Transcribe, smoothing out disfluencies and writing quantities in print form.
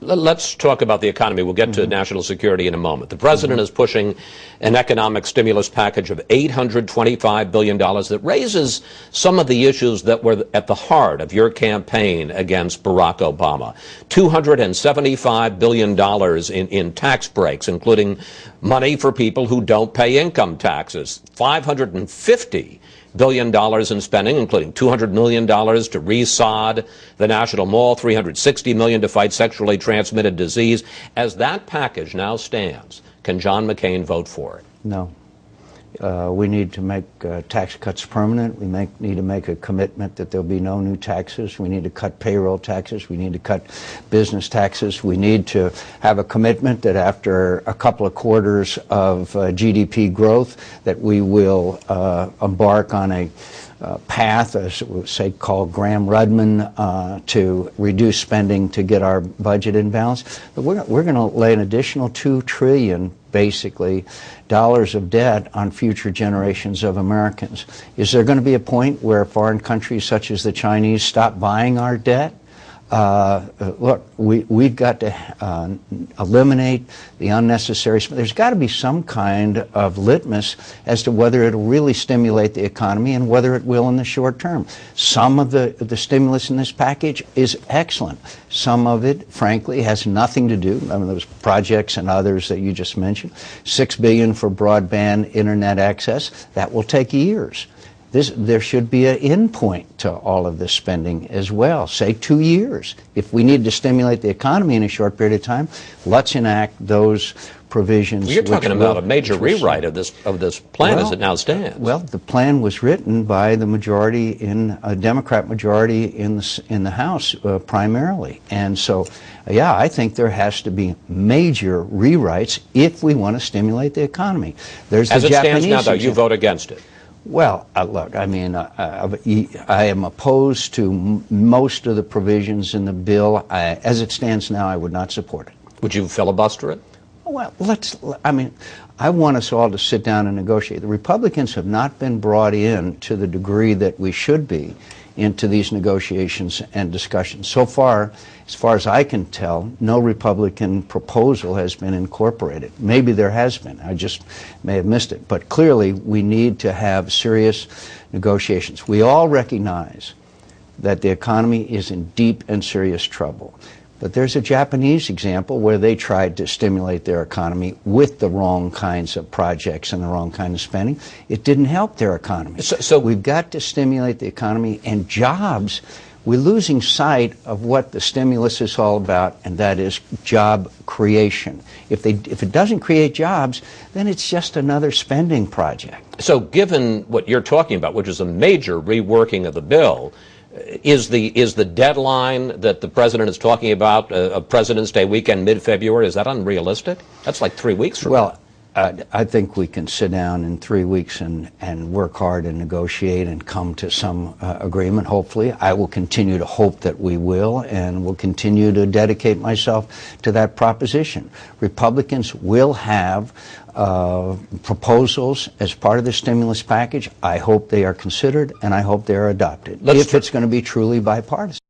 Let's talk about the economy. We'll get to national security in a moment. The president is pushing an economic stimulus package of $825 billion that raises some of the issues that were at the heart of your campaign against Barack Obama. $275 billion in tax breaks, including money for people who don't pay income taxes. $550 billion in spending, including $200 million to re-sod the National Mall, $360 million to fight sexually transmitted disease. As that package now stands, can John McCain vote for it? No. We need to make tax cuts permanent. We need to make a commitment that there'll be no new taxes. We need to cut payroll taxes. We need to cut business taxes. We need to have a commitment that after a couple of quarters of GDP growth that we will embark on a path, as we say, called Graham-Rudman, to reduce spending to get our budget in balance. But we're going to lay an additional $2 trillion, basically, dollars of debt on future generations of Americans. Is there going to be a point where foreign countries such as the Chinese stop buying our debt? Look, we've got to eliminate the unnecessary spending. There's got to be some kind of litmus as to whether it'll really stimulate the economy and whether it will in the short term. Some of the stimulus in this package is excellent. Some of it, frankly, has nothing to do. I mean, those projects and others that you just mentioned. $6 billion for broadband internet access. That will take years. There should be an end point to all of this spending as well, say 2 years. If we need to stimulate the economy in a short period of time, let's enact those provisions. Well, you're talking about a major rewrite of this plan as it now stands. Well, the plan was written by the majority a Democrat majority in the House primarily, and so, yeah, I think there has to be major rewrites if we want to stimulate the economy. There's as the it Japanese stands now, though, example. you vote against it. Well, look, I mean, I am opposed to most of the provisions in the bill. As it stands now, I would not support it. Would you filibuster it? Well, I want us all to sit down and negotiate. The Republicans have not been brought in to the degree that we should be into these negotiations and discussions. So far, as far as I can tell, no Republican proposal has been incorporated. Maybe there has been. I just may have missed it. But clearly, we need to have serious negotiations. We all recognize that the economy is in deep and serious trouble. But there's a Japanese example where they tried to stimulate their economy with the wrong kinds of projects and the wrong kind of spending. It didn't help their economy. So we've got to stimulate the economy and jobs. We're losing sight of what the stimulus is all about, and that is job creation. If it doesn't create jobs, then it's just another spending project. So given what you're talking about, which is a major reworking of the bill, is the deadline that the president is talking about, a President's Day weekend, mid-February, is that unrealistic? That's like 3 weeks from now. I think we can sit down in 3 weeks and work hard and negotiate and come to some agreement, hopefully. I will continue to hope that we will, and will continue to dedicate myself to that proposition. Republicans will have proposals as part of the stimulus package. I hope they are considered, and I hope they are adopted, if it's going to be truly bipartisan.